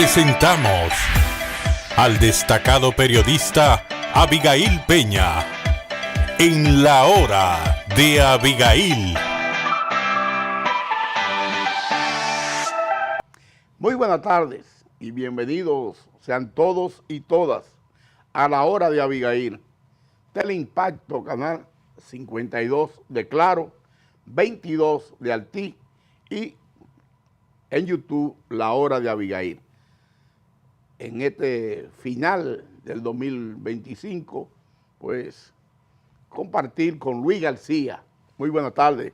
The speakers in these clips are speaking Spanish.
Presentamos al destacado periodista Abigail Peña en La Hora de Abigail. Muy buenas tardes y bienvenidos sean todos y todas a La Hora de Abigail. Teleimpacto, canal 52 de Claro, 22 de Altí y en YouTube La Hora de Abigail. En este final del 2025, pues compartir con Luis García. Muy buenas tardes.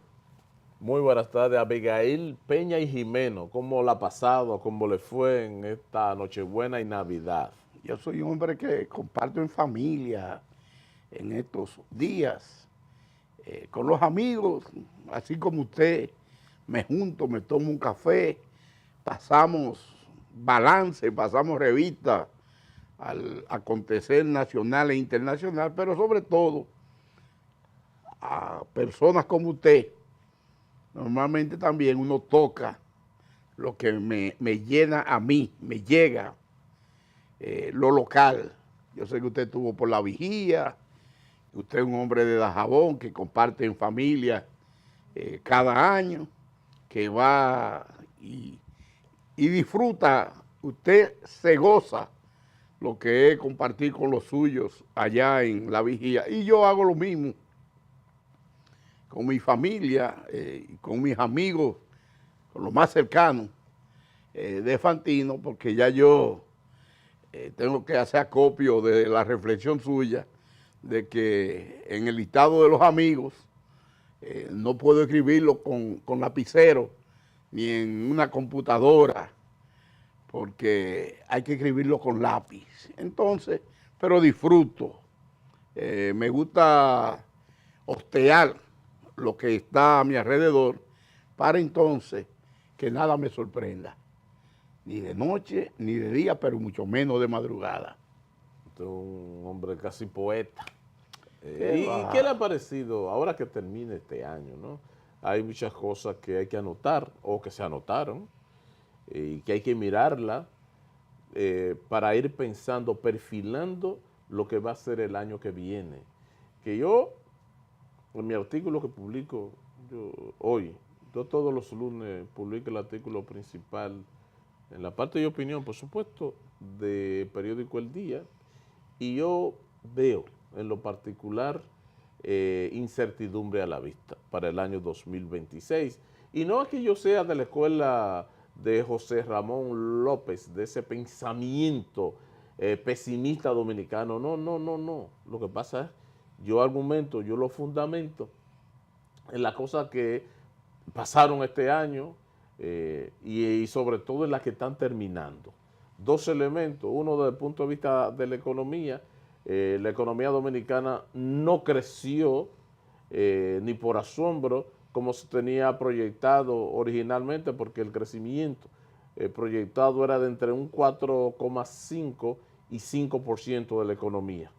Muy buenas tardes, Abigail Peña y Jimeno. ¿Cómo la ha pasado? ¿Cómo le fue en esta Nochebuena y Navidad? Yo soy un hombre que comparto en familia en estos días, con los amigos, así como usted, me junto, me tomo un café, pasamos balance, pasamos revista al acontecer nacional e internacional, pero sobre todo a personas como usted. Normalmente también uno toca lo que me llena a mí, me llega, lo local. Yo sé que usted estuvo por la vigía, usted es un hombre de Dajabón que comparte en familia cada año, que va y disfruta, usted se goza lo que es compartir con los suyos allá en la vigía. Y yo hago lo mismo con mi familia, con mis amigos, con los más cercanos de Fantino, porque ya yo tengo que hacer acopio de la reflexión suya, de que en el listado de los amigos no puedo escribirlo con lapicero, ni en una computadora, porque hay que escribirlo con lápiz. Entonces, pero disfruto. Me gusta hostear lo que está a mi alrededor para entonces que nada me sorprenda. Ni de noche, ni de día, pero mucho menos de madrugada. Usted es un hombre casi poeta. ¿Qué ¿Y qué le ha parecido ahora que termine este año, no? Hay muchas cosas que hay que anotar o que se anotaron y que hay que mirarla para ir pensando, perfilando lo que va a ser el año que viene. Que yo, en mi artículo que publico hoy, yo todos los lunes publico el artículo principal en la parte de opinión, por supuesto, de periódico El Día, y yo veo en lo particular incertidumbre a la vista para el año 2026. Y no es que yo sea de la escuela de José Ramón López, de ese pensamiento pesimista dominicano. No, no, no, no. Lo que pasa es, yo argumento, yo lo fundamento en las cosas que pasaron este año y sobre todo en las que están terminando. Dos elementos, uno desde el punto de vista de la economía dominicana no creció ni por asombro como se tenía proyectado originalmente, porque el crecimiento proyectado era de entre un 4,5 y 5% de la economía.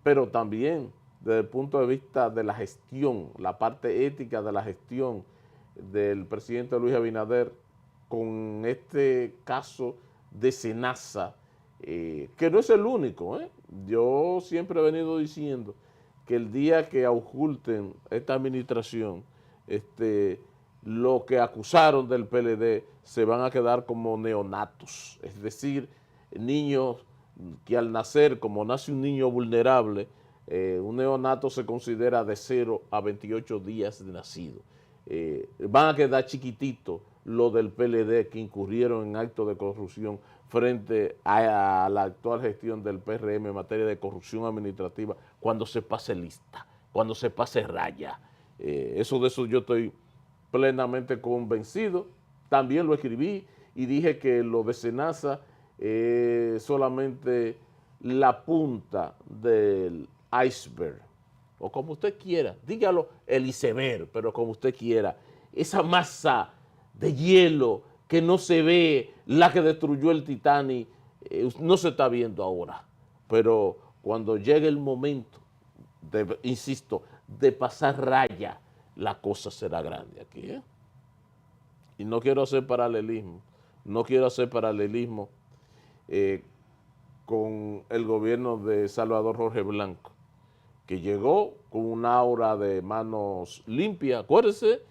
Pero también desde el punto de vista de la gestión, la parte ética de la gestión del presidente Luis Abinader, con este caso de Senasa, que no es el único. Yo siempre he venido diciendo que el día que oculten esta administración, lo que acusaron del PLD se van a quedar como neonatos, es decir, niños que al nacer, como nace un niño vulnerable, un neonato se considera de 0 a 28 días de nacido. Van a quedar chiquititos los del PLD que incurrieron en actos de corrupción frente a la actual gestión del PRM en materia de corrupción administrativa, cuando se pase lista, cuando se pase raya. De eso yo estoy plenamente convencido. También lo escribí y dije que lo de Senasa es solamente la punta del iceberg, o como usted quiera, dígalo el iceberg, pero como usted quiera, esa masa de hielo que no se ve, la que destruyó el Titanic, no se está viendo ahora, pero cuando llegue el momento, insisto, de pasar raya, la cosa será grande aquí, Y no quiero hacer paralelismo, no quiero hacer paralelismo con el gobierno de Salvador Jorge Blanco, que llegó con un aura de manos limpias, acuérdese,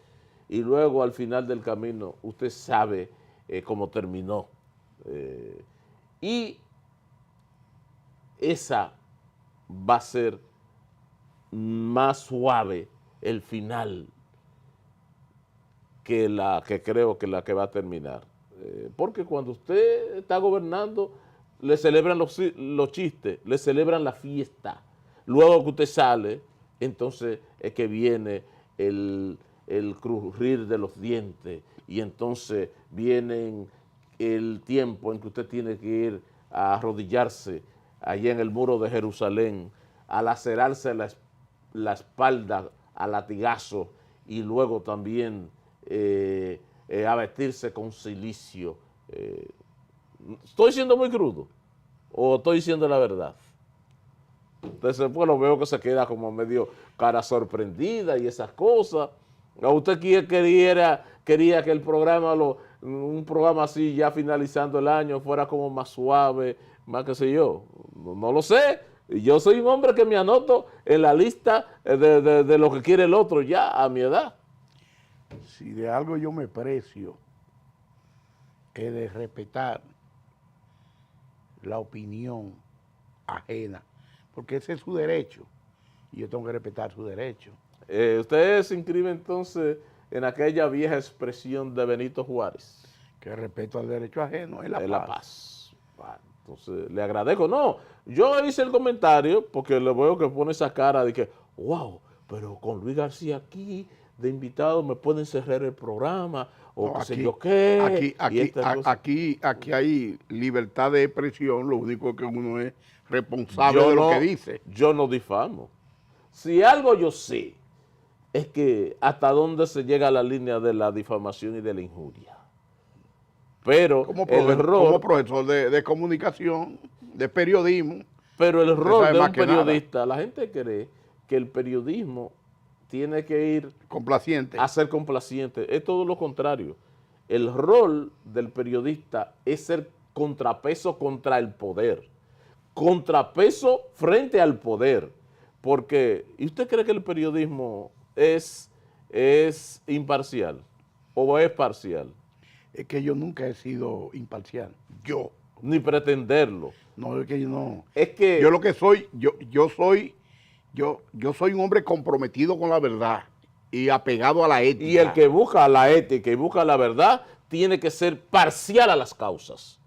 y luego al final del camino usted sabe cómo terminó. Y esa va a ser más suave el final que la que creo que la que va a terminar. Porque cuando usted está gobernando, le celebran los chistes, le celebran la fiesta. Luego que usted sale, entonces es que viene el crujir de los dientes y entonces viene el tiempo en que usted tiene que ir a arrodillarse allá en el muro de Jerusalén, a lacerarse la espalda a latigazo y luego también a vestirse con cilicio. ¿Estoy siendo muy crudo o estoy diciendo la verdad? Entonces, bueno, veo que se queda como medio cara sorprendida y esas cosas. ¿O usted quería que el programa, un programa así ya finalizando el año, fuera como más suave, más qué sé yo? No lo sé. Yo soy un hombre que me anoto en la lista de lo que quiere el otro ya a mi edad. Si de algo yo me precio, es de respetar la opinión ajena, porque ese es su derecho y yo tengo que respetar su derecho. Usted se inscribe entonces en aquella vieja expresión de Benito Juárez. Que respeto al derecho ajeno es la Es paz. la paz. Bueno, entonces, le agradezco. No, yo hice el comentario porque le veo que pone esa cara de que, wow, pero con Luis García aquí de invitado me pueden cerrar el programa o No, qué sé yo qué. Aquí hay libertad de expresión, lo único que uno es responsable de lo que dice. Yo no difamo. Si algo yo sé, es que hasta dónde se llega a la línea de la difamación y de la injuria. Pero Como error, profesor de comunicación, de periodismo. pero el error sabe de más un que nada. periodista, la gente cree que el periodismo tiene que ir Complaciente. a ser complaciente. Es todo lo contrario. El rol del periodista es ser contrapeso contra el poder. Contrapeso frente al poder. Porque, ¿y usted cree que el periodismo es imparcial o es parcial? Es que yo nunca he sido imparcial. Yo. Ni pretenderlo. No, es que yo no. Es que Yo lo que soy, yo soy un hombre comprometido con la verdad y apegado a la ética. y el que busca la ética y busca la verdad tiene que ser parcial a las causas.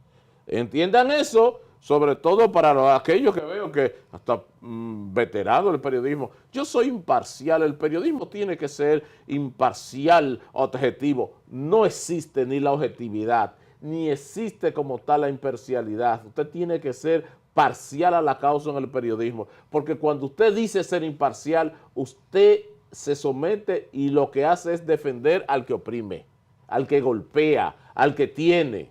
Entiendan eso, sobre todo para aquellos que veo que hasta veteranos del periodismo. Yo soy imparcial, el periodismo tiene que ser imparcial, objetivo. No existe ni la objetividad, ni existe como tal la imparcialidad. Usted tiene que ser parcial a la causa en el periodismo, porque cuando usted dice ser imparcial, usted se somete y lo que hace es defender al que oprime, al que golpea, al que tiene.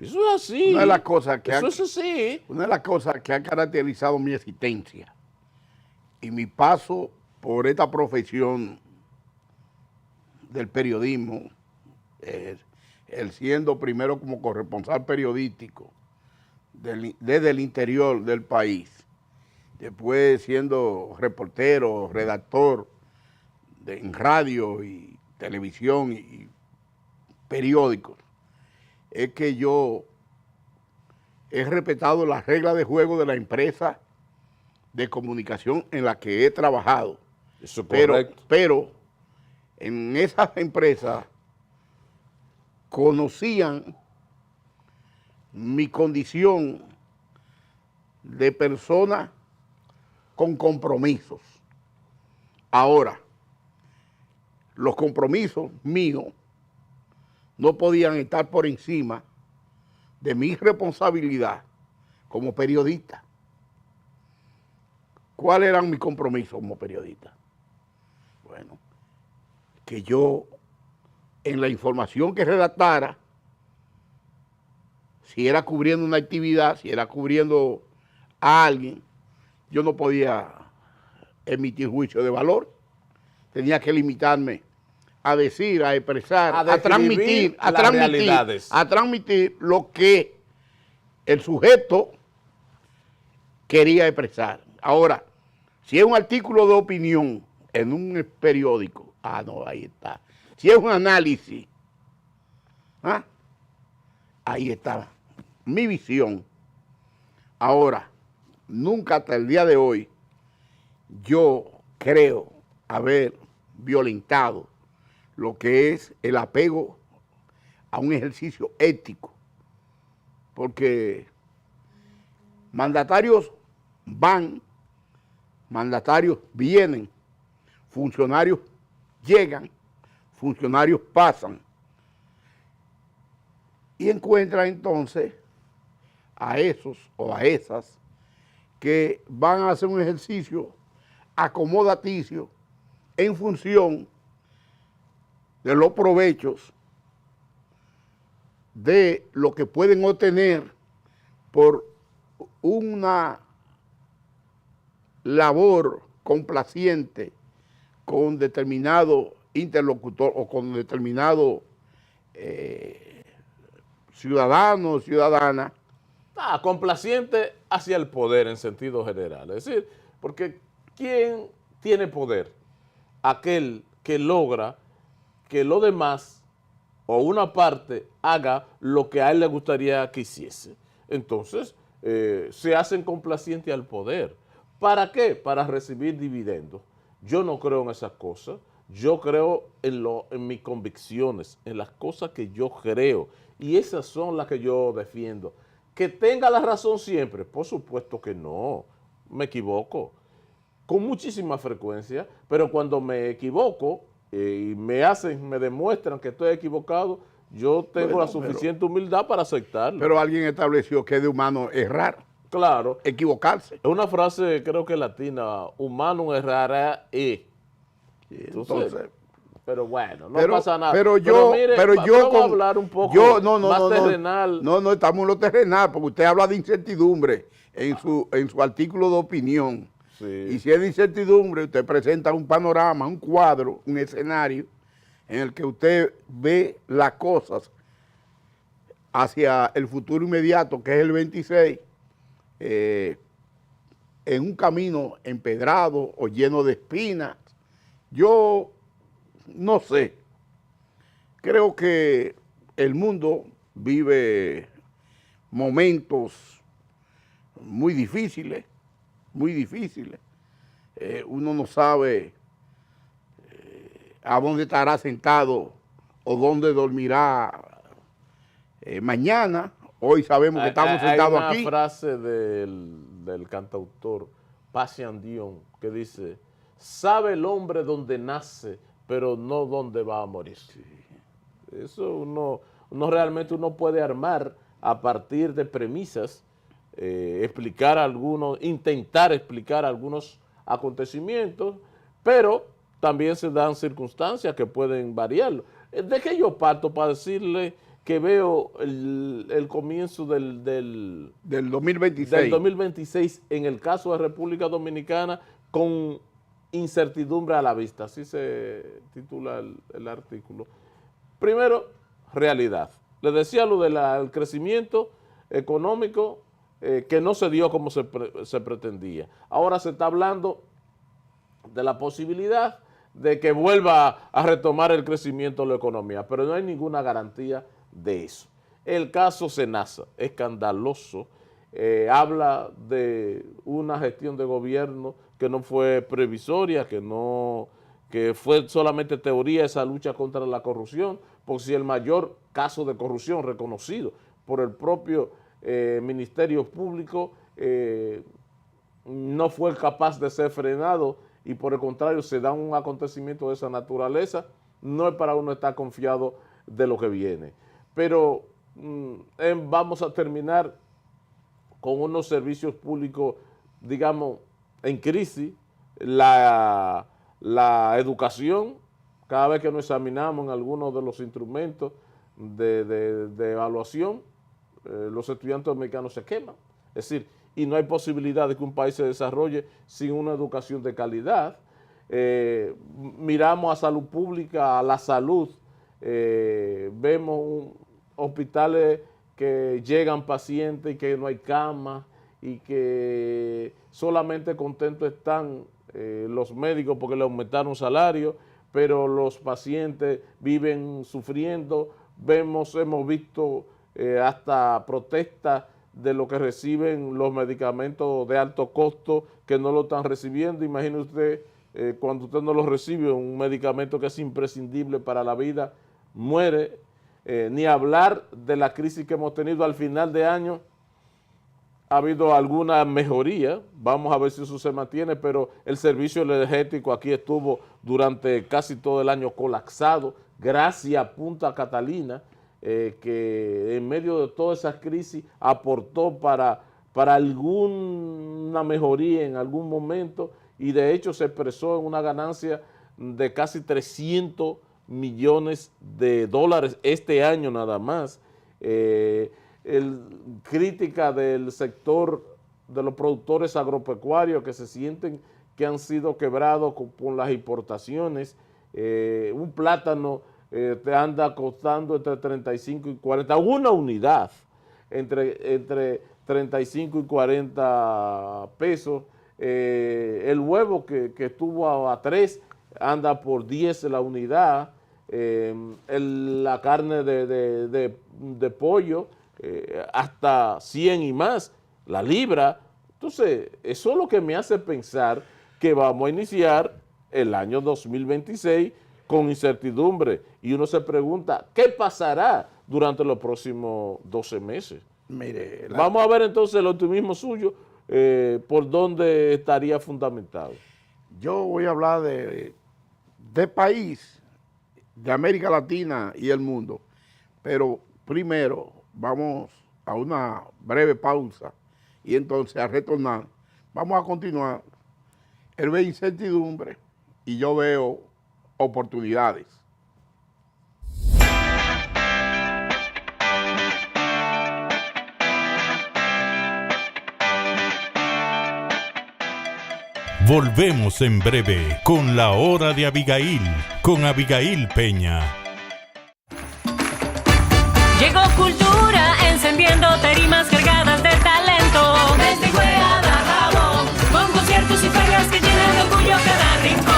Eso es así. Una de las cosas que Eso es así. Una de las cosas que ha caracterizado mi existencia y mi paso por esta profesión del periodismo, el siendo primero como corresponsal periodístico desde el interior del país, después siendo reportero, redactor en radio y televisión y periódicos, es que yo he respetado las reglas de juego de la empresa de comunicación en la que he trabajado. Eso es correcto. Pero en esas empresas conocían mi condición de persona con compromisos. Ahora, los compromisos míos no podían estar por encima de mi responsabilidad como periodista. ¿Cuáles eran mis compromisos como periodista? Bueno, que yo en la información que redactara, si era cubriendo una actividad, si era cubriendo a alguien, yo no podía emitir juicio de valor. Tenía que limitarme a decir, a expresar, A a transmitir, las realidades. a transmitir lo que el sujeto quería expresar. Ahora, si es un artículo de opinión en un periódico, no, ahí está. Si es un análisis, ahí está mi visión. Ahora, nunca hasta el día de hoy yo creo haber violentado lo que es el apego a un ejercicio ético, porque mandatarios van, mandatarios vienen, funcionarios llegan, funcionarios pasan, y encuentran entonces a esos o a esas que van a hacer un ejercicio acomodaticio en función de los provechos de lo que pueden obtener por una labor complaciente con determinado interlocutor o con determinado ciudadano o ciudadana. Complaciente hacia el poder en sentido general. Es decir, porque ¿quién tiene poder? Aquel que logra que lo demás o una parte haga lo que a él le gustaría que hiciese. Entonces, se hacen complacientes al poder. ¿Para qué? Para recibir dividendos. Yo no creo en esas cosas. Yo creo en mis convicciones, en las cosas que yo creo. Y esas son las que yo defiendo. ¿Que tenga la razón siempre? Por supuesto que no. Me equivoco. Con muchísima frecuencia. Pero cuando me equivoco y me demuestran que estoy equivocado, yo tengo la suficiente humildad para aceptarlo. Pero alguien estableció que es de humano errar. Claro. Equivocarse. Es una frase, creo que latina, humanum errare e. Entonces, pero bueno, no pasa nada. Pero yo vamos a hablar un poco más terrenal. No, estamos en lo terrenal, porque usted habla de incertidumbre en su artículo de opinión. Sí. Y si es de incertidumbre, usted presenta un panorama, un cuadro, un escenario en el que usted ve las cosas hacia el futuro inmediato, que es el 26, en un camino empedrado o lleno de espinas. Yo no sé, creo que el mundo vive momentos muy difíciles, muy difíciles. Uno no sabe a dónde estará sentado o dónde dormirá mañana. Hoy sabemos que estamos sentados aquí. Hay una frase del cantautor Pasian Dion que dice: sabe el hombre dónde nace, pero no dónde va a morir. Sí. Eso uno realmente puede armar a partir de premisas, intentar explicar algunos acontecimientos, pero también se dan circunstancias que pueden variarlo. ¿De qué yo parto para decirle que veo el comienzo del 2026. Del 2026 en el caso de República Dominicana con incertidumbre a la vista? Así se titula el artículo. Primero, realidad. Les decía lo del crecimiento económico que no se dio como se pretendía. Ahora se está hablando de la posibilidad de que vuelva a retomar el crecimiento de la economía, pero no hay ninguna garantía de eso. El caso Senasa, escandaloso, habla de una gestión de gobierno que no fue previsoria, que fue solamente teoría esa lucha contra la corrupción, porque si el mayor caso de corrupción reconocido por el propio Ministerio Público no fue capaz de ser frenado y por el contrario se da un acontecimiento de esa naturaleza, no es para uno estar confiado de lo que viene. Pero vamos a terminar con unos servicios públicos, digamos, en crisis. La educación, cada vez que nos examinamos en algunos de los instrumentos de evaluación, los estudiantes dominicanos se queman. Es decir, y no hay posibilidad de que un país se desarrolle sin una educación de calidad. miramos a salud pública, a la salud, vemos hospitales que llegan pacientes y que no hay camas y que solamente contentos están los médicos porque le aumentaron salario, pero los pacientes viven sufriendo. Hemos visto hasta protestas de lo que reciben los medicamentos de alto costo que no lo están recibiendo. Imagine usted, cuando usted no lo recibe, un medicamento que es imprescindible para la vida, muere. Ni hablar de la crisis que hemos tenido al final de año. Ha habido alguna mejoría, vamos a ver si eso se mantiene, pero el servicio energético aquí estuvo durante casi todo el año colapsado, gracias a Punta Catalina, que en medio de todas esas crisis aportó para alguna mejoría en algún momento, y de hecho se expresó en una ganancia de casi 300 millones de dólares este año nada más. Crítica del sector de los productores agropecuarios que se sienten que han sido quebrados por las importaciones. Un plátano te anda costando entre 35 y 40, una unidad entre 35 y 40 pesos. El huevo que estuvo a 3 anda por 10 la unidad. La carne de pollo hasta 100 y más, la libra. Entonces, eso es lo que me hace pensar que vamos a iniciar el año 2026 con incertidumbre, y uno se pregunta, ¿qué pasará durante los próximos 12 meses? Mire, vamos a ver entonces el optimismo suyo, por dónde estaría fundamentado. Yo voy a hablar de país, de América Latina y el mundo, pero primero vamos a una breve pausa y entonces a retornar vamos a continuar. Él ve incertidumbre y yo veo oportunidades. Volvemos en breve con la hora de Abigail, con Abigail Peña. Llegó Cultura, encendiendo tarimas cargadas de talento. Desde Juega a Jabón, con conciertos y ferias que llenan de orgullo cada rincón.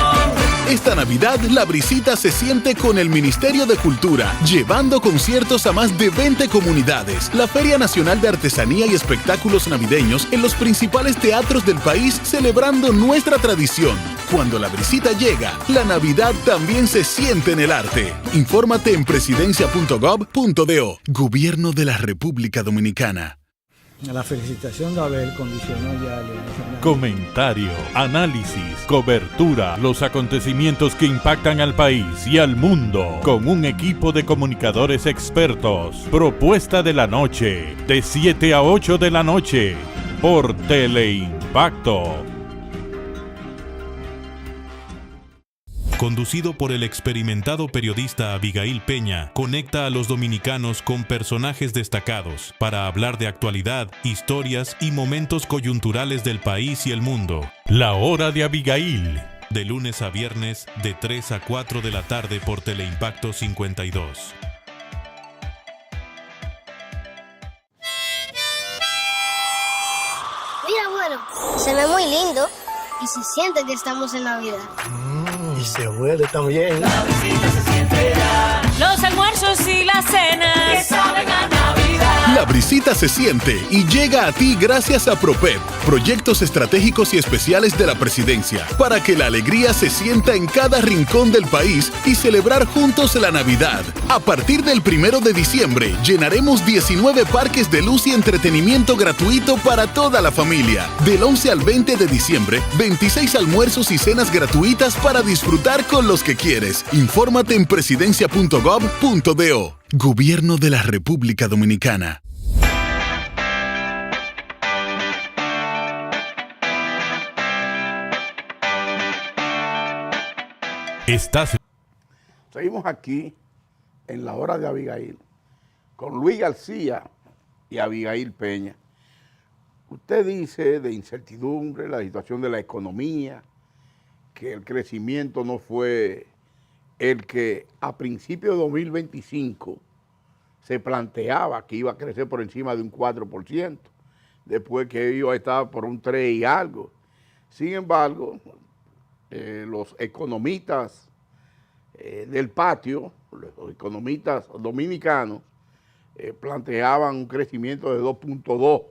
Esta Navidad, La Brisita se siente con el Ministerio de Cultura, llevando conciertos a más de 20 comunidades, la Feria Nacional de Artesanía y Espectáculos Navideños en los principales teatros del país, celebrando nuestra tradición. Cuando La Brisita llega, la Navidad también se siente en el arte. Infórmate en presidencia.gov.do. Gobierno de la República Dominicana. La felicitación de Abel condicionó ya el... Comentario, análisis, cobertura, los acontecimientos que impactan al país y al mundo, con un equipo de comunicadores expertos. Propuesta de la noche, de 7 a 8 de la noche, por Teleimpacto. Conducido por el experimentado periodista Abigail Peña, conecta a los dominicanos con personajes destacados para hablar de actualidad, historias y momentos coyunturales del país y el mundo. La hora de Abigail, de lunes a viernes de 3 a 4 de la tarde por Teleimpacto 52. Mira, abuelo, se ve muy lindo y se siente que estamos en Navidad. Y se huele también. La visita se siente ya. Los almuerzos y las cenas que saben a Navidad. La Brisita se siente y llega a ti gracias a PROPEP, proyectos estratégicos y especiales de la Presidencia, para que la alegría se sienta en cada rincón del país y celebrar juntos la Navidad. A partir del 1 de diciembre, llenaremos 19 parques de luz y entretenimiento gratuito para toda la familia. Del 11 al 20 de diciembre, 26 almuerzos y cenas gratuitas para disfrutar con los que quieres. Infórmate en presidencia.gov.do. Gobierno de la República Dominicana. Seguimos aquí en la hora de Abigail con Luis García y Abigail Peña. Usted dice de incertidumbre, la situación de la economía, que el crecimiento no fue el que a principios de 2025 se planteaba que iba a crecer por encima de un 4%, después que iba a estar por un 3 y algo. Sin embargo, los economistas del patio, los economistas dominicanos, planteaban un crecimiento de 2.2,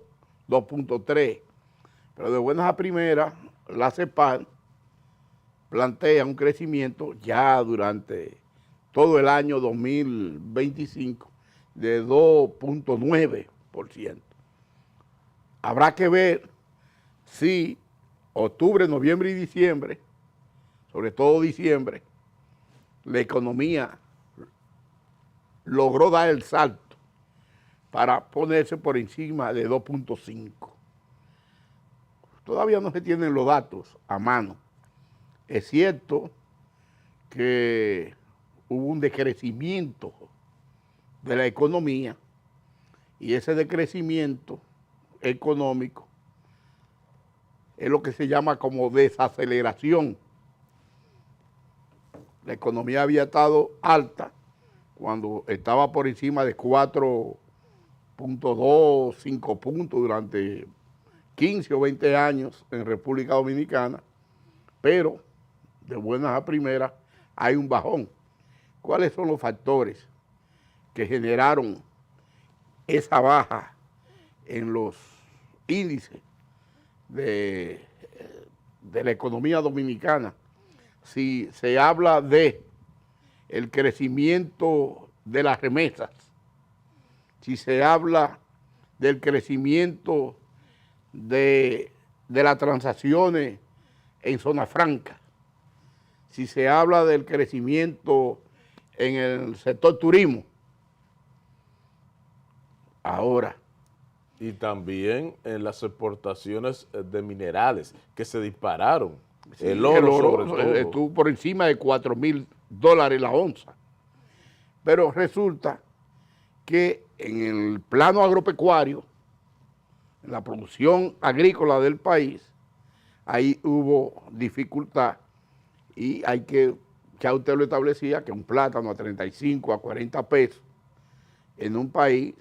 2.3, pero de buenas a primeras, la CEPAL plantea un crecimiento ya durante todo el año 2025 de 2.9%. Habrá que ver si octubre, noviembre y diciembre, sobre todo diciembre, la economía logró dar el salto para ponerse por encima de 2.5. Todavía no se tienen los datos a mano. Es cierto que hubo un decrecimiento de la economía y ese decrecimiento económico es lo que se llama como desaceleración. La economía había estado alta cuando estaba por encima de 4.2, 5 puntos durante 15 o 20 años en República Dominicana, pero de buenas a primeras hay un bajón. ¿Cuáles son los factores que generaron esa baja en los índices de la economía dominicana? Si se habla de el crecimiento de las remesas, si se habla del crecimiento de las transacciones en zona franca, si se habla del crecimiento en el sector turismo, ahora. Y también en las exportaciones de minerales que se dispararon. Sí, el oro sobre todo. Estuvo por encima de $4,000 la onza. Pero resulta que en el plano agropecuario, en la producción agrícola del país, ahí hubo dificultad y hay que, ya usted lo establecía, que un plátano a 35, a 40 pesos en un país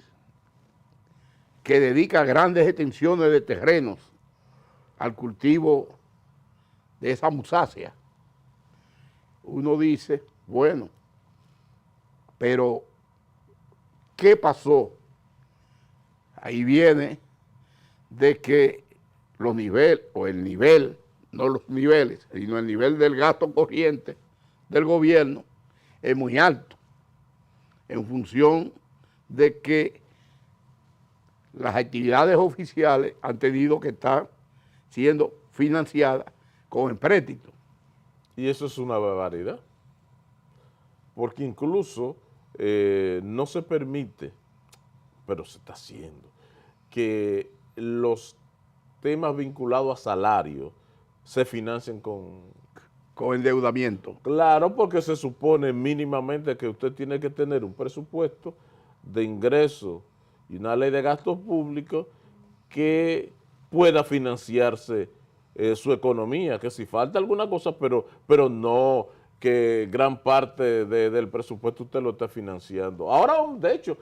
que dedica grandes extensiones de terrenos al cultivo de esa musácea. Uno dice, bueno, pero ¿qué pasó? Ahí viene de que los niveles, o el nivel, no los niveles, sino el nivel del gasto corriente del gobierno es muy alto, en función de que las actividades oficiales han tenido que estar siendo financiadas con empréstito. Y eso es una barbaridad, porque incluso no se permite, pero se está haciendo, que los temas vinculados a salario se financien con endeudamiento. Claro, porque se supone mínimamente que usted tiene que tener un presupuesto de ingresos y una ley de gastos públicos que pueda financiarse su economía, que si falta alguna cosa, pero no que gran parte del presupuesto usted lo esté financiando. Ahora, de hecho,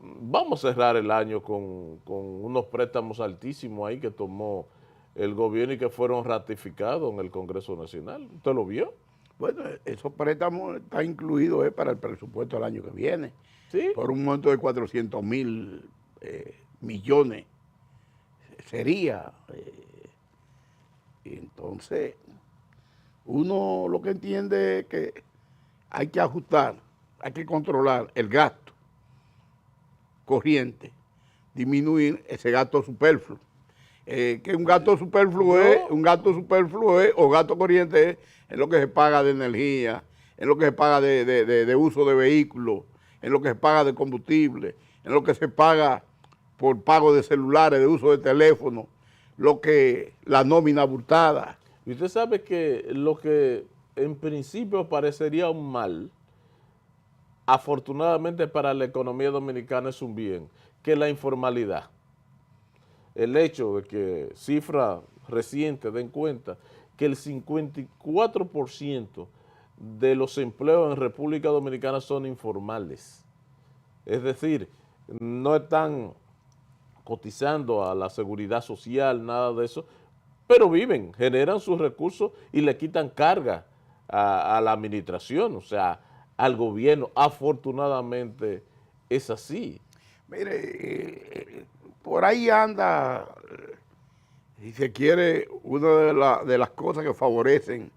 vamos a cerrar el año con unos préstamos altísimos ahí que tomó el gobierno y que fueron ratificados en el Congreso Nacional. ¿Usted lo vio? Bueno, esos préstamos están incluidos para el presupuesto del año que viene. Sí. Por un monto de 400,000 millones sería. Y entonces, uno lo que entiende es que hay que ajustar, hay que controlar el gasto corriente, disminuir ese gasto superfluo. Que un gasto superfluo es, o gasto corriente es lo que se paga de energía, es lo que se paga de uso de vehículos, es lo que se paga de combustible, es lo que se paga por pago de celulares, de uso de teléfono, la nómina abultada. Y usted sabe que lo que en principio parecería un mal, afortunadamente para la economía dominicana es un bien, que es la informalidad. El hecho de que cifras recientes den cuenta que el 54% de los empleos en República Dominicana son informales. Es decir, no están cotizando a la seguridad social, nada de eso, pero viven, generan sus recursos y le quitan carga a la administración, o sea, al gobierno. Afortunadamente es así. Mire, por ahí anda, si se quiere, una de las cosas que favorecen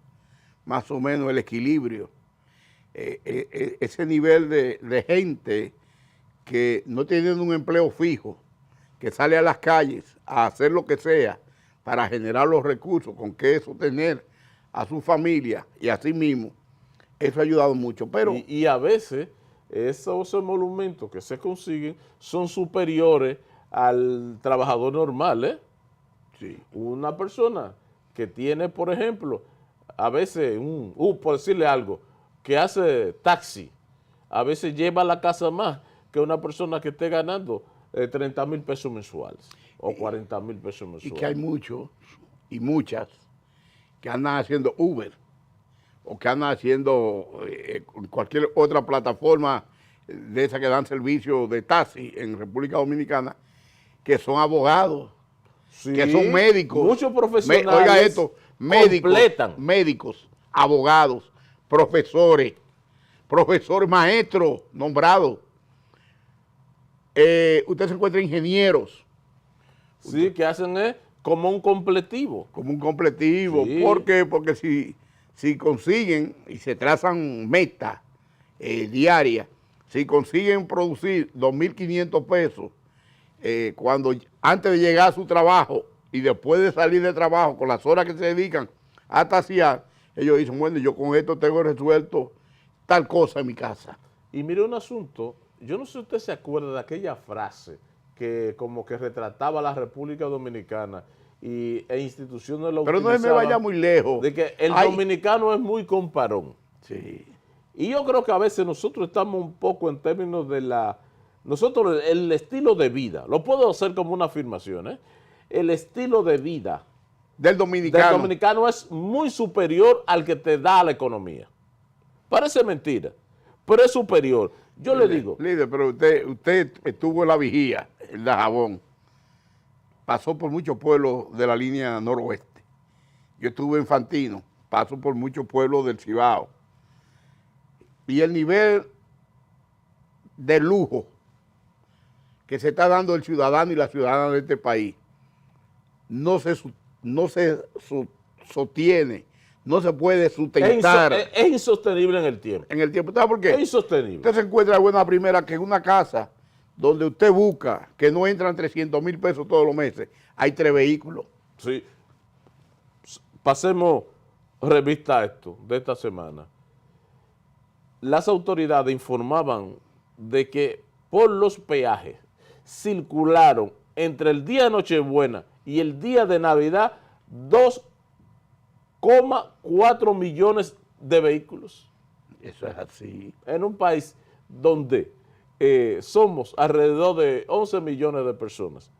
más o menos el equilibrio, ese nivel de gente que no tiene un empleo fijo, que sale a las calles a hacer lo que sea para generar los recursos con que sostener a su familia y a sí mismo, eso ha ayudado mucho. Pero Y a veces esos emolumentos que se consiguen son superiores al trabajador normal, ¿eh? sí, Una persona que tiene, por ejemplo, a veces, por decirle algo, que hace taxi, a veces lleva a la casa más que una persona que esté ganando 30,000 pesos mensuales o 40,000 pesos mensuales. y que hay muchos y muchas que andan haciendo Uber o que andan haciendo cualquier otra plataforma de esas que dan servicio de taxi en República Dominicana, que son abogados, Sí, que son médicos. Muchos profesionales Oiga esto, completan. médicos, abogados, profesores maestros nombrados. Usted se encuentra ingenieros. Sí, que hacen como un completivo. Como un completivo. Sí. ¿Por qué? Porque si consiguen y se trazan metas diarias, si consiguen producir 2.500 pesos antes de llegar a su trabajo y después de salir de trabajo con las horas que se dedican a tasear, ellos dicen, bueno, yo con esto tengo resuelto tal cosa en mi casa. Y mire un asunto, yo no sé si usted se acuerda de aquella frase que como que retrataba a la República Dominicana e instituciones lo Pero no se me utilizaban, vaya muy lejos. de que el dominicano es muy comparón. Sí. Y yo creo que a veces nosotros estamos un poco en términos de nosotros el estilo de vida, lo puedo hacer como una afirmación, el estilo de vida Del del dominicano es muy superior al que te da la economía. Parece mentira, pero es superior. Yo le digo. Líder, pero usted estuvo en la vigía, en Dajabón. Pasó por muchos pueblos de la línea noroeste. Yo estuve en Fantino, paso por muchos pueblos del Cibao. Y el nivel de lujo que se está dando el ciudadano y la ciudadana de este país no se sostiene, no se puede sustentar. Es insostenible en el tiempo. En el tiempo. ¿Sabe por qué? Es insostenible. Usted se encuentra de buena primera que en una casa donde usted busca que no entran 300,000 pesos todos los meses, hay 3 vehículos. Sí. Pasemos revista a esto de esta semana. Las autoridades informaban de que por los peajes circularon entre el día de Nochebuena y el día de Navidad 2,4 millones de vehículos. Eso es así. En un país donde somos alrededor de 11 millones de personas.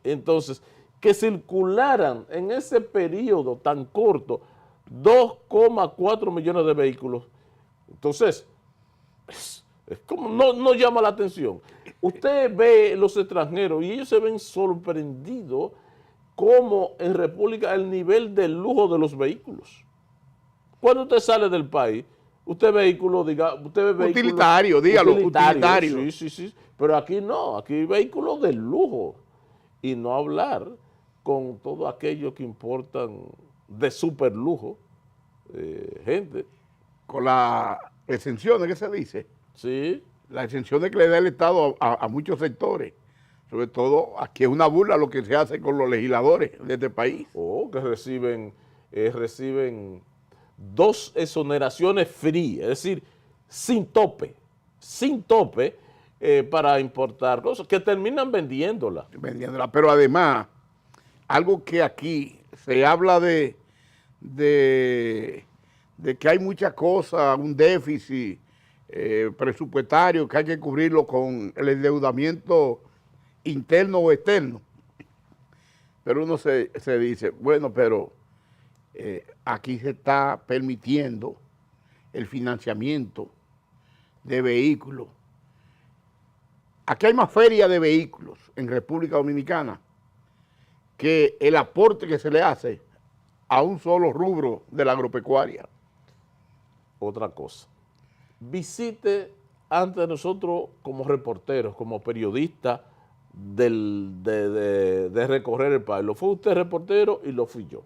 Entonces, que circularan en ese periodo tan corto 2,4 millones de vehículos. Entonces, es como no llama la atención. Usted ve los extranjeros y ellos se ven sorprendidos como en República el nivel de lujo de los vehículos. Cuando usted sale del país, usted ve vehículos, Utilitario, dígalo, utilitario. Sí. Pero aquí no, aquí hay vehículos de lujo. Y no hablar con todo aquello que importan de super lujo, gente. Con las exenciones que se dice, Sí. las exenciones que le da el Estado a muchos sectores. Sobre todo, aquí es una burla lo que se hace con los legisladores de este país. Que reciben 2 exoneraciones free, es decir, sin tope, para importar cosas que terminan vendiéndolas. Pero además, algo que aquí se habla de que hay muchas cosas, un déficit presupuestario que hay que cubrirlo con el endeudamiento interno o externo. Pero uno se dice, bueno, pero aquí se está permitiendo el financiamiento de vehículos. Aquí hay más feria de vehículos en República Dominicana que el aporte que se le hace a un solo rubro de la agropecuaria. Otra cosa, visite antes de nosotros como reporteros, como periodistas de recorrer el país. Lo fue usted reportero y lo fui yo.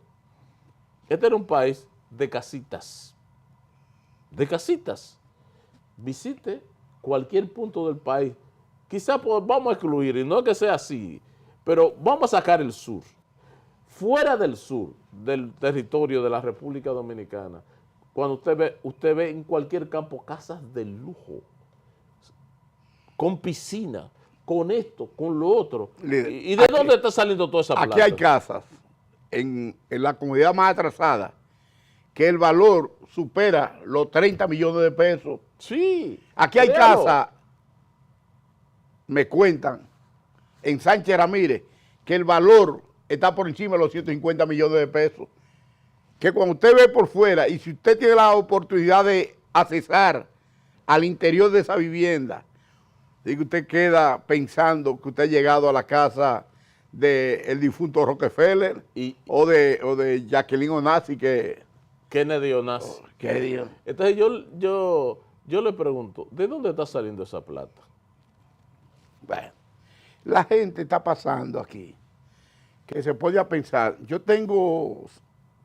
Este era un país de casitas. De casitas. Visite cualquier punto del país. Quizás vamos a excluir, y no es que sea así, pero vamos a sacar el sur. Fuera del sur, del territorio de la República Dominicana, cuando usted ve en cualquier campo casas de lujo, con piscina, con esto, con lo otro. ¿Y de dónde está saliendo toda esa plata? Aquí hay casas en la comunidad más atrasada que el valor supera los 30 millones de pesos. Sí. Aquí hay casas, me cuentan, en Sánchez Ramírez, que el valor está por encima de los 150 millones de pesos. Que cuando usted ve por fuera, y si usted tiene la oportunidad de accesar al interior de esa vivienda, digo, usted queda pensando que usted ha llegado a la casa del difunto Rockefeller o de Jacqueline Onassis, que... Kennedy Onassis. Oh, qué Dios. Entonces yo le pregunto, ¿de dónde está saliendo esa plata? Bueno, la gente está pasando aquí, que se podía pensar, yo tengo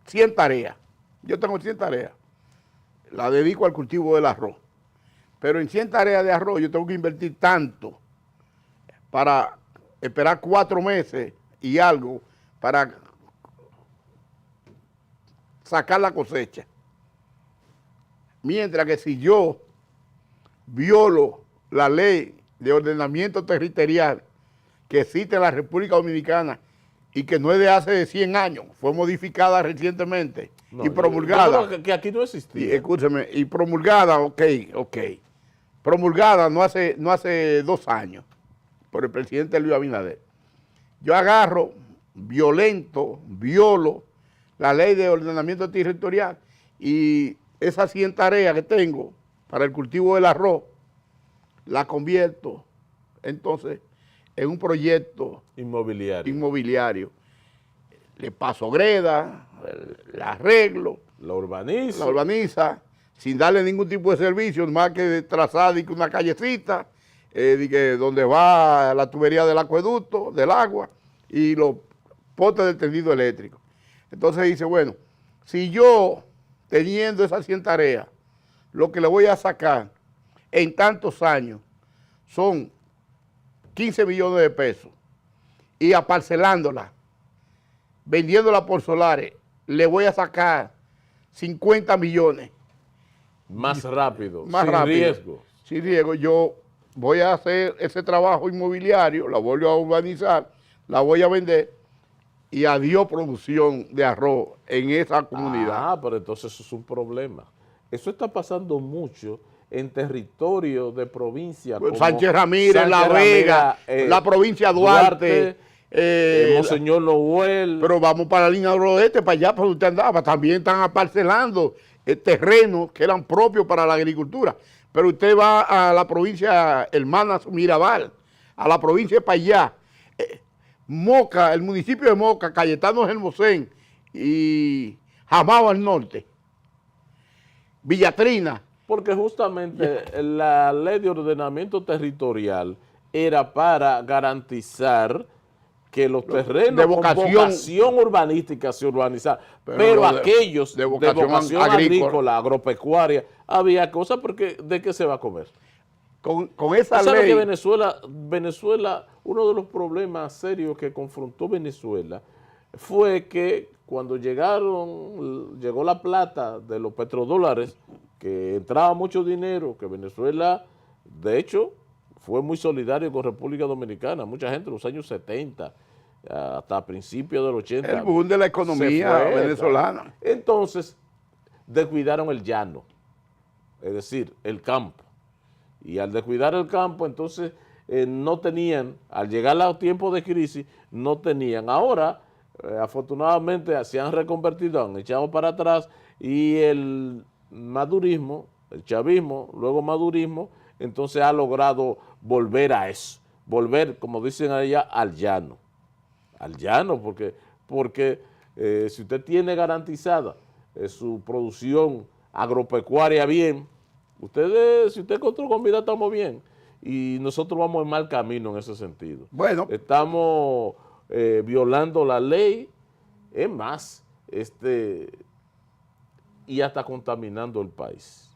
100 tareas, la dedico al cultivo del arroz, pero en 100 tareas de arroz yo tengo que invertir tanto para esperar 4 meses y algo para sacar la cosecha. Mientras que si yo violo la ley de ordenamiento territorial que existe en la República Dominicana y que no es de hace 100 años, fue modificada recientemente y promulgada. Yo creo que aquí no existía. Escúcheme, y promulgada, ok. Promulgada no hace 2 años por el presidente Luis Abinader. Yo agarro, violo la ley de ordenamiento territorial y esas 100 tareas que tengo para el cultivo del arroz, la convierto entonces en un proyecto inmobiliario. Le paso greda, la arreglo, la urbaniza. Sin darle ningún tipo de servicio, más que trazar una callecita, donde va la tubería del acueducto, del agua, y los postes del tendido eléctrico. Entonces dice, bueno, si yo, teniendo esas 100 tareas, lo que le voy a sacar en tantos años son 15 millones de pesos, y aparcelándola, vendiéndola por solares, le voy a sacar 50 millones. Más rápido, Sin riesgo, yo voy a hacer ese trabajo inmobiliario, la voy a urbanizar, la voy a vender y adiós producción de arroz en esa comunidad. Ah, pero entonces eso es un problema. Eso está pasando mucho en territorio de provincia como Sánchez Ramírez, La Vega, la provincia Duarte, Monseñor Noel. Pero vamos para la línea oeste, para allá, para donde usted andaba, también están aparcelando terrenos que eran propios para la agricultura. Pero usted va a la provincia hermana Mirabal, a la provincia de para allá, Moca, el municipio de Moca, Cayetano Hermosén y Jamao al norte, Villatrina. Porque justamente la ley de ordenamiento territorial era para garantizar que los terrenos de vocación urbanística se urbanizaran, pero aquellos de vocación agrícola, agropecuaria, había cosas porque ¿de qué se va a comer? Con esa ¿Sabe ley? que Venezuela, uno de los problemas serios que confrontó Venezuela fue que cuando llegó la plata de los petrodólares, que entraba mucho dinero, que Venezuela, de hecho, fue muy solidario con República Dominicana, mucha gente en los años 70, hasta principios del 80. El boom de la economía venezolana. Entonces, descuidaron el llano, es decir, el campo. Y al descuidar el campo, entonces no tenían, al llegar a los tiempos de crisis, no tenían. Ahora, afortunadamente se han reconvertido, han echado para atrás y el madurismo, el chavismo, luego madurismo, entonces ha logrado volver a eso, volver, como dicen allá, al llano, porque si usted tiene garantizada su producción agropecuaria bien, si usted encontró comida, estamos bien, y nosotros vamos en mal camino en ese sentido. Bueno. Estamos violando la ley, es más, y hasta contaminando el país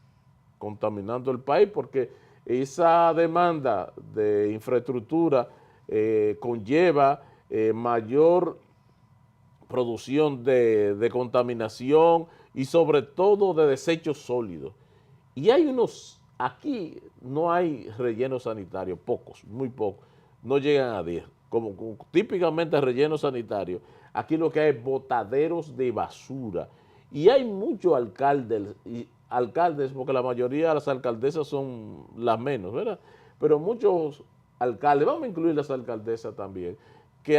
porque esa demanda de infraestructura conlleva mayor producción de contaminación y sobre todo de desechos sólidos. Y aquí no hay relleno sanitario, pocos, muy pocos, no llegan a 10. Como típicamente relleno sanitario, aquí lo que hay es botaderos de basura. Y hay muchos alcaldes, porque la mayoría de las alcaldesas son las menos, ¿verdad? Pero muchos alcaldes, vamos a incluir las alcaldesas también, que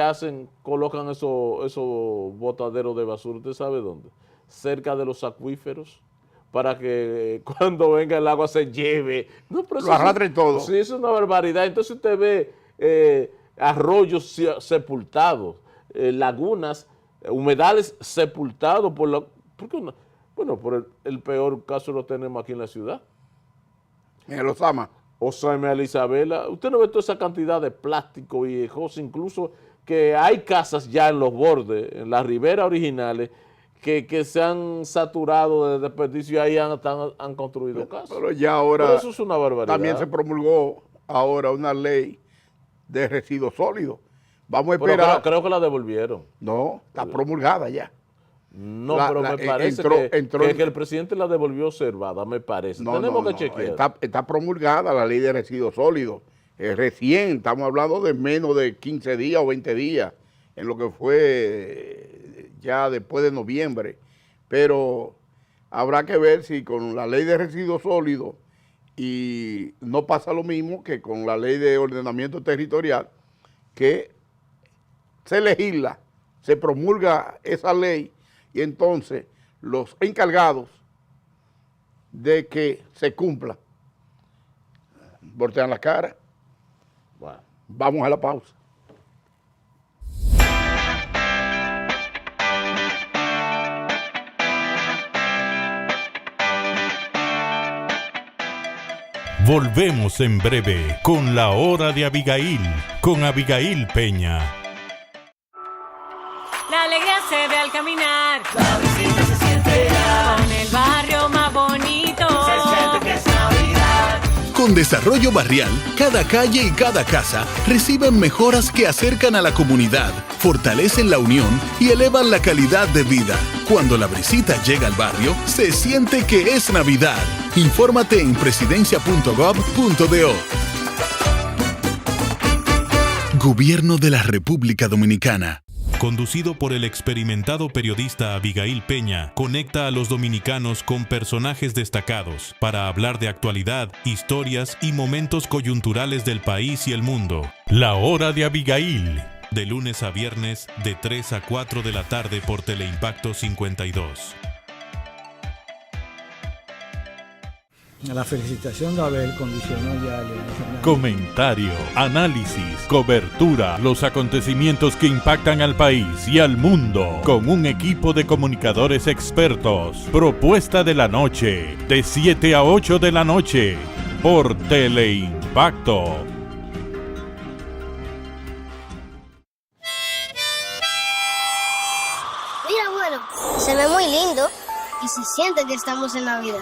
colocan esos botaderos de basura, ¿usted sabe dónde? Cerca de los acuíferos, para que cuando venga el agua se lleve. No, pero lo arrastren todo. Sí, eso es una barbaridad. Entonces usted ve arroyos sepultados, lagunas, humedales sepultados ¿por qué no? Bueno, por el peor caso lo tenemos aquí en la ciudad. En Osama. Osama Isabela. Usted no ve toda esa cantidad de plástico y cosas, incluso que hay casas ya en los bordes, en las riberas originales, que se han saturado de desperdicio y ahí han construido casas. Pero ya ahora pero eso es una barbaridad. También se promulgó ahora una ley de residuos sólidos. Vamos a esperar. Pero creo que la devolvieron. No, está promulgada ya. No, pero me parece que el presidente la devolvió observada, me parece. Tenemos que chequear. Está promulgada la ley de residuos sólidos. Recién, estamos hablando de menos de 15 días o 20 días, en lo que fue ya después de noviembre. Pero habrá que ver si con la ley de residuos sólidos y no pasa lo mismo que con la ley de ordenamiento territorial, que se legisla, se promulga esa ley y entonces los encargados de que se cumpla voltean la cara. Bueno. Vamos a la pausa. Volvemos en breve con la hora de Abigail, con Abigail Peña. La alegría se ve al caminar. La visita se siente ya. Con el barrio más bonito. Se siente que es Navidad. Con Desarrollo Barrial, cada calle y cada casa reciben mejoras que acercan a la comunidad, fortalecen la unión y elevan la calidad de vida. Cuando la brisita llega al barrio, se siente que es Navidad. Infórmate en presidencia.gov.do. Gobierno de la República Dominicana. Conducido por el experimentado periodista Abigail Peña, conecta a los dominicanos con personajes destacados para hablar de actualidad, historias y momentos coyunturales del país y el mundo. La hora de Abigail, de lunes a viernes de 3 a 4 de la tarde por Teleimpacto 52. La felicitación de Abel condicionó ya el Comentario, análisis, cobertura, los acontecimientos que impactan al país y al mundo, con un equipo de comunicadores expertos. Propuesta de la noche, de 7 a 8 de la noche, por Teleimpacto. Mira, bueno, se ve muy lindo y se siente que estamos en Navidad.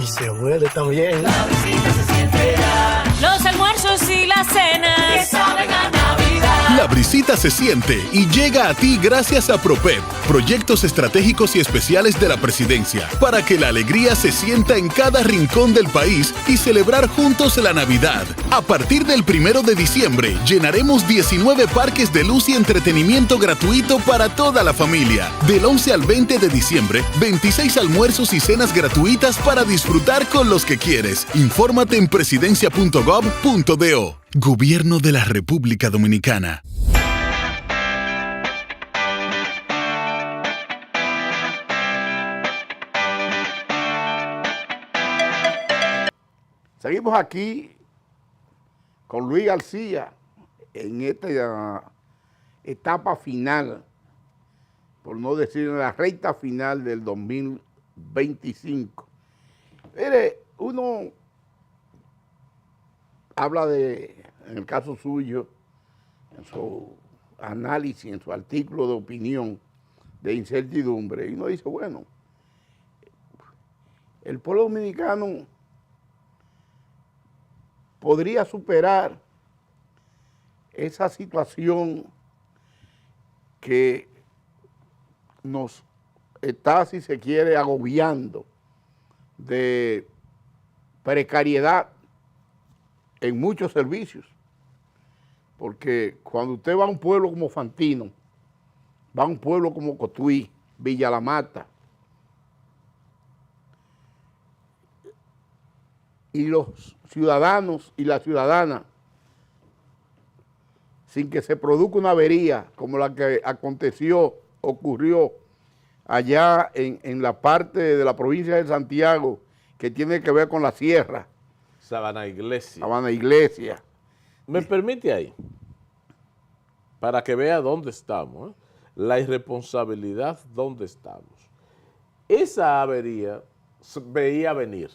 Y se huele también. La visita se siente ya. Los almuerzos y las cenas que saben a Navidad. La brisita se siente y llega a ti gracias a PROPEP, proyectos estratégicos y especiales de la presidencia, para que la alegría se sienta en cada rincón del país y celebrar juntos la Navidad. A partir del 1 de diciembre, llenaremos 19 parques de luz y entretenimiento gratuito para toda la familia. Del 11 al 20 de diciembre, 26 almuerzos y cenas gratuitas para disfrutar con los que quieres. Infórmate en presidencia.gov.do. Gobierno de la República Dominicana. Seguimos aquí con Luis García en esta etapa final, por no decir en la recta final del 2025. Mire, uno habla de, en el caso suyo, en su análisis, en su artículo de opinión, de incertidumbre, y uno dice, bueno, el pueblo dominicano podría superar esa situación que nos está, si se quiere, agobiando de precariedad en muchos servicios. Porque cuando usted va a un pueblo como Fantino, va a un pueblo como Cotuí, Villa La Mata, y los ciudadanos y las ciudadanas, sin que se produzca una avería como la que ocurrió allá en la parte de la provincia de Santiago, que tiene que ver con la sierra. Sabana Iglesia. Sabana Iglesia. ¿Me permite ahí? Para que vea dónde estamos, ¿eh? La irresponsabilidad, dónde estamos. Esa avería se veía venir.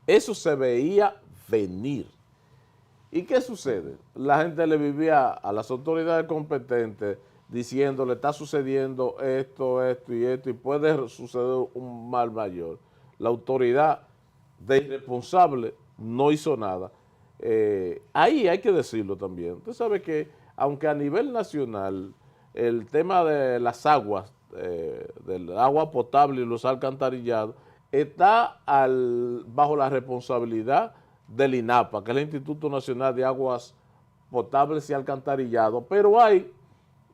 Eso se veía venir. ¿Y qué sucede? La gente le vivía a las autoridades competentes diciéndole, está sucediendo esto, esto y esto, y puede suceder un mal mayor. La autoridad de irresponsable no hizo nada. Ahí hay que decirlo también. Usted sabe que, aunque a nivel nacional, el tema de las aguas, del agua potable y los alcantarillados, está bajo la responsabilidad del INAPA, que es el Instituto Nacional de Aguas Potables y Alcantarillados, pero hay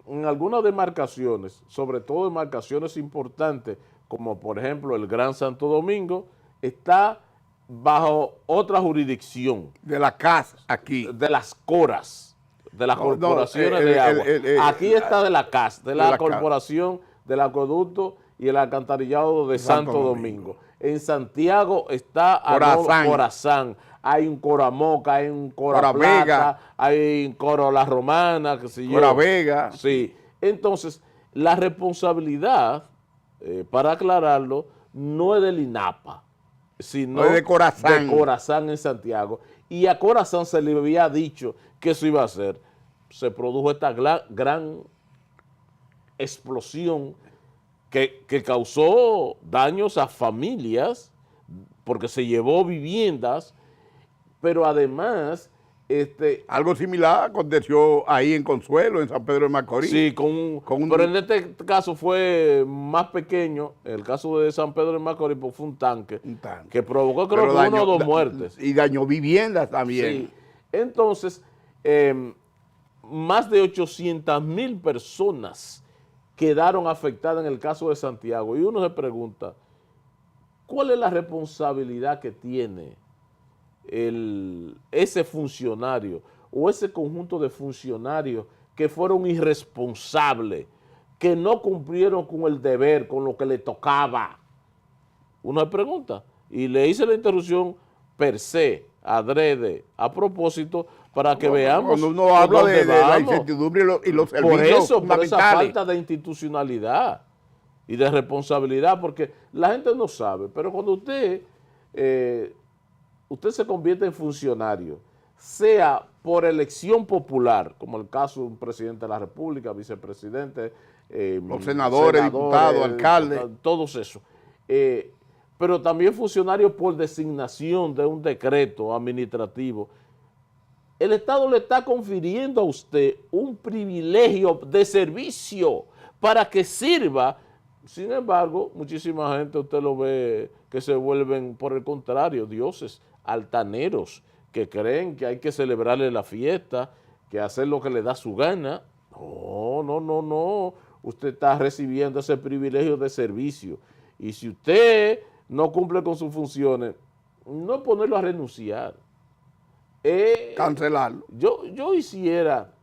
en algunas demarcaciones, sobre todo demarcaciones importantes, como por ejemplo el Gran Santo Domingo, está bajo otra jurisdicción. De la CAS aquí. De las CORAS, de las corporaciones de agua. Aquí está de la CAS, de la Corporación del Acueducto y el Alcantarillado de Santo Domingo. En Santiago está Corazán. Hay un Coramoca, hay un Cora Plata, hay un Coro La Romana, qué sé yo. Cora Vega. Sí. Entonces, la responsabilidad, para aclararlo, no es del INAPA, sino de Corazán. De Corazán en Santiago. Y a Corazán se le había dicho que eso iba a hacer. Se produjo esta gran explosión que causó daños a familias, porque se llevó viviendas, pero además... algo similar aconteció ahí en Consuelo, en San Pedro de Macorís. Sí, pero en este caso fue más pequeño. El caso de San Pedro de Macorís pues, fue un tanque que provocó creo que una o dos muertes. Y dañó viviendas también. Sí. Entonces, más de 800,000 personas quedaron afectadas en el caso de Santiago. Y uno se pregunta, ¿cuál es la responsabilidad que tiene ese funcionario o ese conjunto de funcionarios que fueron irresponsables, que no cumplieron con el deber, con lo que le tocaba? Uno se pregunta, y le hice la interrupción per se, adrede, a propósito, para que veamos. Cuando uno habla de la incertidumbre y los servicios por esa falta de institucionalidad y de responsabilidad, porque la gente no sabe, pero cuando usted se convierte en funcionario, sea por elección popular, como el caso de un presidente de la República, vicepresidente, los senadores, diputados, alcaldes, todos esos, pero también funcionario por designación de un decreto administrativo, el Estado le está confiriendo a usted un privilegio de servicio para que sirva. Sin embargo, muchísima gente usted lo ve que se vuelven, por el contrario, dioses altaneros, que creen que hay que celebrarle la fiesta, que hacer lo que le da su gana. No. Usted está recibiendo ese privilegio de servicio. Y si usted no cumple con sus funciones, no ponerlo a renunciar. Cancelarlo. Yo hiciera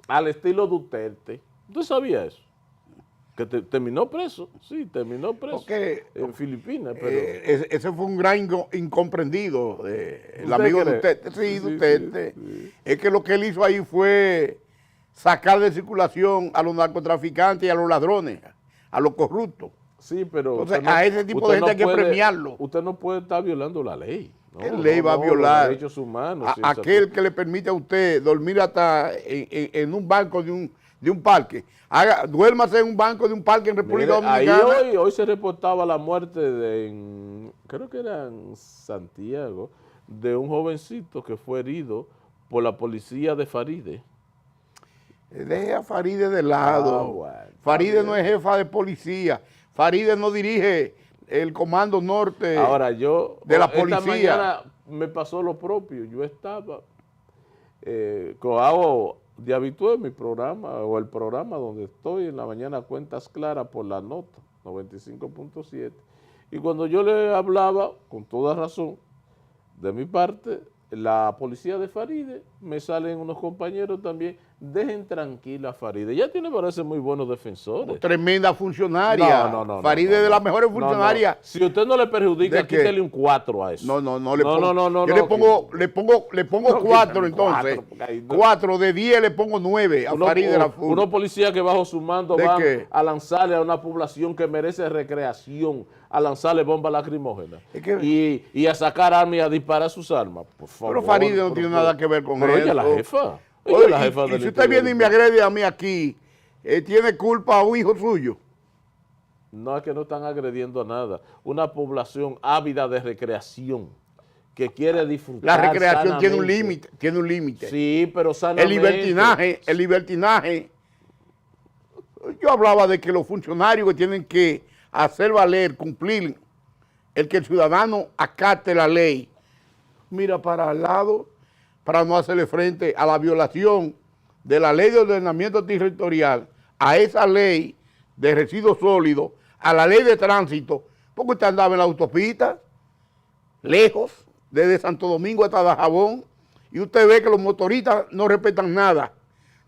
al estilo Duterte. ¿Usted sabía eso? Que terminó preso, sí, terminó preso Porque, en Filipinas. Pero ese fue un gran incomprendido, el ¿Usted amigo cree? de usted. Sí, Sí, de usted. sí. Es que lo que él hizo ahí fue sacar de circulación a los narcotraficantes y a los ladrones, a los corruptos. sí, pero Entonces, a ese tipo de gente hay que premiarlo. Usted no puede estar violando la ley. No, ¿Qué ley va a los violar? derechos humanos. A y esas aquel que le permite a usted dormir hasta en un banco de un parque. Duérmase en un banco de un parque en República Mire, ahí Dominicana. hoy se reportaba la muerte creo que era en Santiago, de un jovencito que fue herido por la policía de Faride. Deje a Faride de lado. Ah, bueno, Faride está no es jefa de policía. Faride no dirige el Comando Norte Ahora de la esta policía. mañana me pasó lo propio. Yo estaba, hago de habitué mi programa, o el programa donde estoy en la mañana, Cuentas Claras por la nota, 95.7. Y cuando yo le hablaba, con toda razón, de mi parte, la policía de Faride, me salen unos compañeros también, dejen tranquila a Faride. Ya tiene, parece, muy buenos defensores. Tremenda funcionaria. Faride es de las mejores funcionarias. Si usted no le perjudica, ¿De qué? quítele un 4 a eso. No, le pongo. Yo le pongo No, 4 quítale entonces. 4, porque ahí no. 4 de 10 le pongo 9 a Faride de la FUN. Unos policías que bajo su mando ¿De van qué? a lanzarle a una población que merece recreación, a lanzarle bombas lacrimógenas Es que- y a sacar armas y a disparar sus armas. Por favor. Pero Faride no por tiene favor. nada que ver con Pero eso. ella es la jefa. Ella Oye, es la jefa y del si usted viene y me agrede a mí aquí, ¿tiene culpa a un hijo suyo? No, es que no están agrediendo a nada. Una población ávida de recreación que quiere disfrutar. La recreación tiene un sanamente. límite, tiene un límite. Sí, pero El sanamente. libertinaje. Yo hablaba de que los funcionarios que tienen que hacer valer, cumplir, el que el ciudadano acate la ley, mira para al lado, para no hacerle frente a la violación de la ley de ordenamiento territorial, a esa ley de residuos sólidos, a la ley de tránsito, porque usted andaba en la autopista, lejos, desde Santo Domingo hasta Dajabón, y usted ve que los motoristas no respetan nada,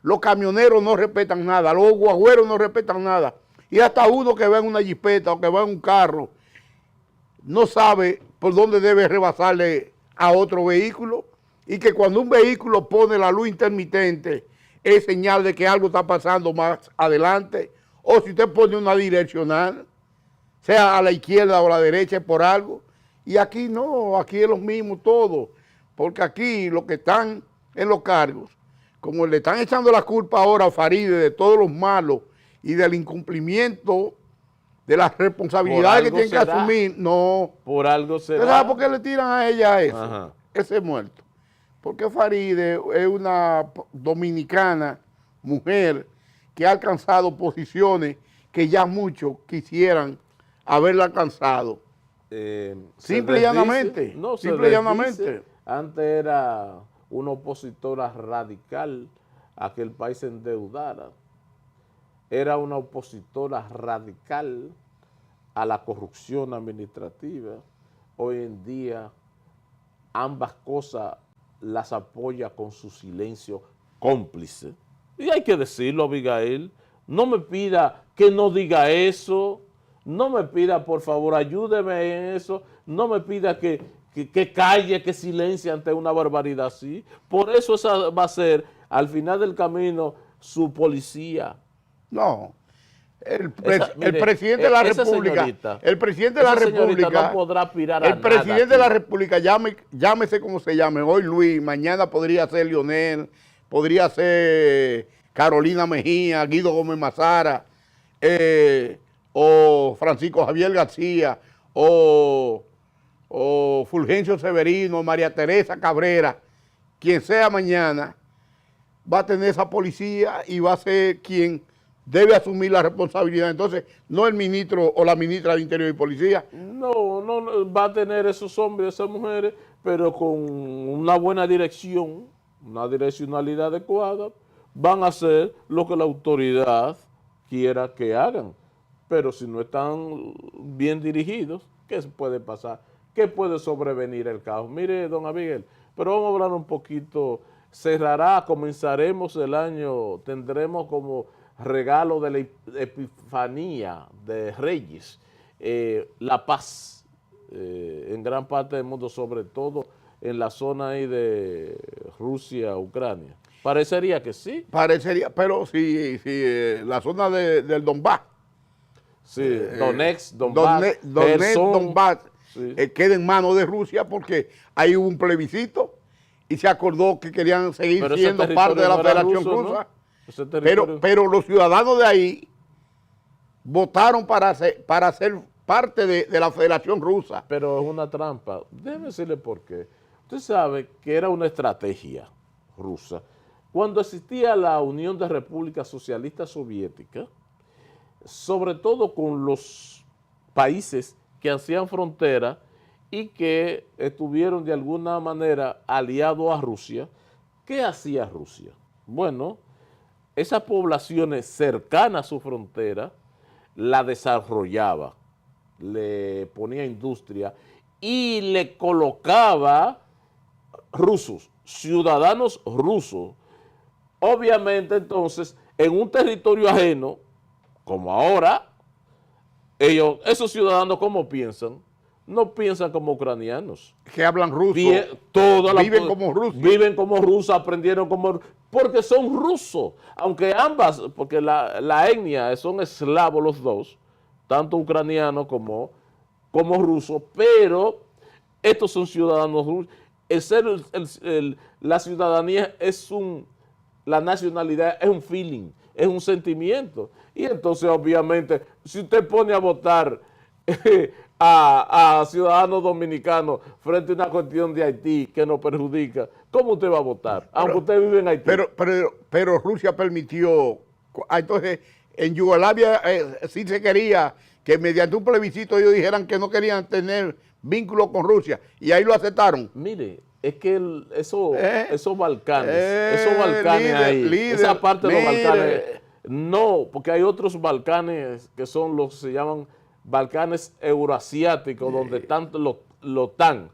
los camioneros no respetan nada, los guagüeros no respetan nada, y hasta uno que va en una jipeta o que va en un carro, no sabe por dónde debe rebasarle a otro vehículo, y que cuando un vehículo pone la luz intermitente es señal de que algo está pasando más adelante, o si usted pone una direccional, sea a la izquierda o a la derecha, es por algo. Y aquí no, aquí es lo mismo todo, porque aquí los que están en los cargos, como le están echando la culpa ahora a Faride de todos los malos y del incumplimiento de las responsabilidades que algo tienen que será. asumir, no. Por algo ¿Usted será. sabe por qué le tiran a ella eso? Ajá. Ese muerto. Porque Faride es una dominicana, mujer, que ha alcanzado posiciones que ya muchos quisieran haberla alcanzado. Simple y llanamente. Simple y llanamente. Antes era una opositora radical a que el país se endeudara. Era una opositora radical a la corrupción administrativa. Hoy en día ambas cosas las apoya con su silencio cómplice. Y hay que decirlo, Abigail. No me pida que no diga eso. No me pida, por favor, ayúdeme en eso. No me pida que calle, que silencie ante una barbaridad así. Por eso esa va a ser, al final del camino, su policía. No. El Mire, presidente de la esa República, señorita, el presidente de la esa señorita República, no podrá aspirar a el presidente nada de la aquí. República, llámese como se llame, hoy Luis, mañana podría ser Leonel, podría ser Carolina Mejía, Guido Gómez Mazara, o Francisco Javier García, o Fulgencio Severino, María Teresa Cabrera, quien sea mañana, va a tener esa policía y va a ser quien debe asumir la responsabilidad. Entonces, no el ministro o la ministra de Interior y Policía. No, va a tener esos hombres, esas mujeres, pero con una buena dirección, una direccionalidad adecuada, van a hacer lo que la autoridad quiera que hagan. Pero si no están bien dirigidos, ¿qué puede pasar? ¿Qué puede sobrevenir el caos? Mire, don Abigail, pero vamos a hablar un poquito. Comenzaremos el año, tendremos como regalo de la Epifanía de Reyes, la paz en gran parte del mundo, sobre todo en la zona ahí de Rusia, Ucrania. Parecería que sí. Parecería, pero sí, la zona del Donbass. Sí, Donetsk, Donbass, Donbass sí. Queda en manos de Rusia porque ahí hubo un plebiscito y se acordó que querían seguir Pero siendo parte de la Federación Rusa. ¿No? Pero los ciudadanos de ahí votaron para ser parte de la Federación Rusa. Pero es una trampa. Déjeme decirle por qué. Usted sabe que era una estrategia rusa. Cuando existía la Unión de Repúblicas Socialistas Soviéticas, sobre todo con los países que hacían frontera y que estuvieron de alguna manera aliados a Rusia, ¿qué hacía Rusia? Bueno, esas poblaciones cercanas a su frontera la desarrollaba, le ponía industria y le colocaba rusos, ciudadanos rusos. Obviamente entonces en un territorio ajeno, como ahora, esos ciudadanos, ¿cómo piensan? No piensan como ucranianos. Que hablan ruso. Viven como rusos. Viven como rusos, aprendieron como... Porque son rusos. Aunque ambas, porque la etnia son eslavos los dos, tanto ucranianos como rusos, pero estos son ciudadanos rusos. La ciudadanía la nacionalidad es un feeling, es un sentimiento. Y entonces, obviamente, si usted pone a votar a ciudadanos dominicanos frente a una cuestión de Haití que nos perjudica, ¿cómo usted va a votar? Aunque usted vive en Haití. Pero Rusia permitió, entonces en Yugoslavia sí se quería que mediante un plebiscito ellos dijeran que no querían tener vínculos con Rusia y ahí lo aceptaron. Mire, es que esos Balcanes esa parte de los Balcanes, no, porque hay otros Balcanes que son los que se llaman Balcanes euroasiáticos, donde tanto la OTAN,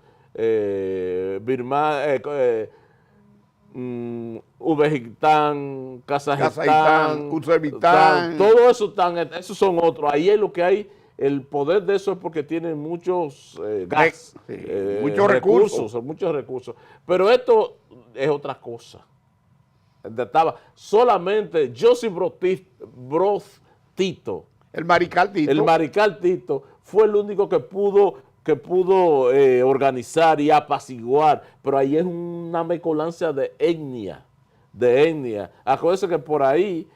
Uzbekistán, Kazajistán, Uzbekistán, todo eso esos son otros. Ahí es lo que hay. El poder de eso es porque tienen muchos gas, muchos recursos. Pero esto es otra cosa. Estaba solamente Josip Broz Tito. El Mariscal Tito. El Mariscal Tito fue el único que pudo organizar y apaciguar. Pero ahí es una mezcolancia de etnia. Acuérdense que por ahí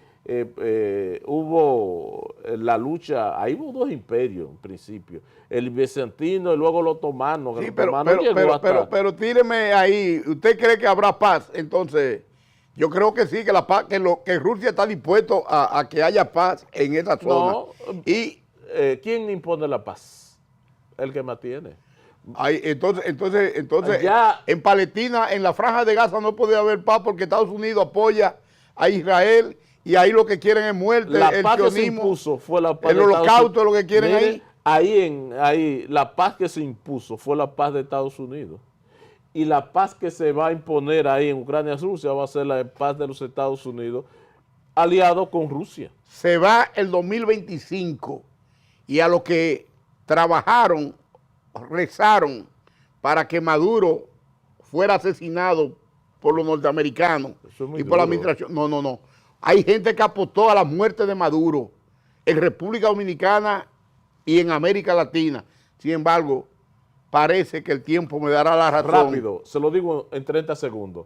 hubo la lucha, ahí hubo dos imperios en principio, el bizantino y luego el otomano. Sí, pero tíreme ahí, ¿usted cree que habrá paz? Entonces, yo creo que sí, que la paz, que Rusia está dispuesto a que haya paz en esa zona. No, ¿quién impone la paz? El que mantiene. Entonces ya, en Palestina, en la Franja de Gaza no puede haber paz porque Estados Unidos apoya a Israel y ahí lo que quieren es muerte, la paz que se impuso fue la paz el holocausto, lo que quieren ahí. Ahí la paz que se impuso fue la paz de Estados Unidos. Y la paz que se va a imponer ahí en Ucrania, Rusia, va a ser la paz de los Estados Unidos, aliado con Rusia. Se va el 2025 y a lo que trabajaron, rezaron para que Maduro fuera asesinado por los norteamericanos y por la administración. No. Hay gente que apostó a la muerte de Maduro en República Dominicana y en América Latina. Sin embargo, parece que el tiempo me dará la razón. Rápido, se lo digo en 30 segundos.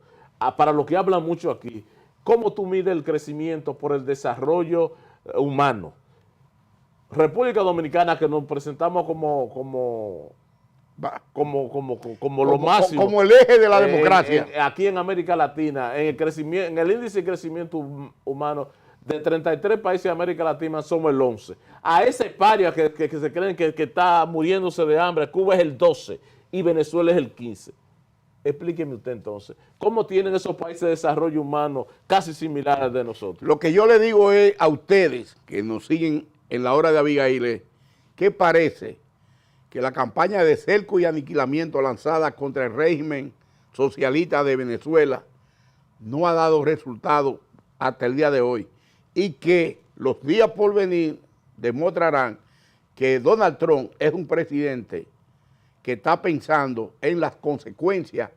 Para lo que hablan mucho aquí, ¿cómo tú mides el crecimiento por el desarrollo humano? República Dominicana, que nos presentamos como lo máximo. Como el eje de la democracia. Aquí en América Latina, en el índice de crecimiento humano, de 33 países de América Latina somos el 11. A ese paria que se creen que está muriéndose de hambre, Cuba es el 12 y Venezuela es el 15. Explíqueme usted entonces, ¿cómo tienen esos países de desarrollo humano casi similares de nosotros? Lo que yo le digo es a ustedes que nos siguen en la hora de Abigail, ¿qué parece? Que la campaña de cerco y aniquilamiento lanzada contra el régimen socialista de Venezuela no ha dado resultado hasta el día de hoy. y que los días por venir demostrarán que Donald Trump es un presidente que está pensando en las consecuencias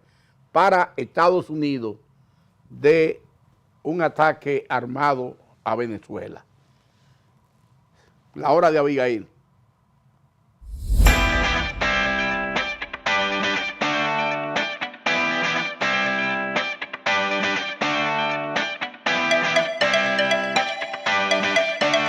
para Estados Unidos de un ataque armado a Venezuela. La hora de Abigail.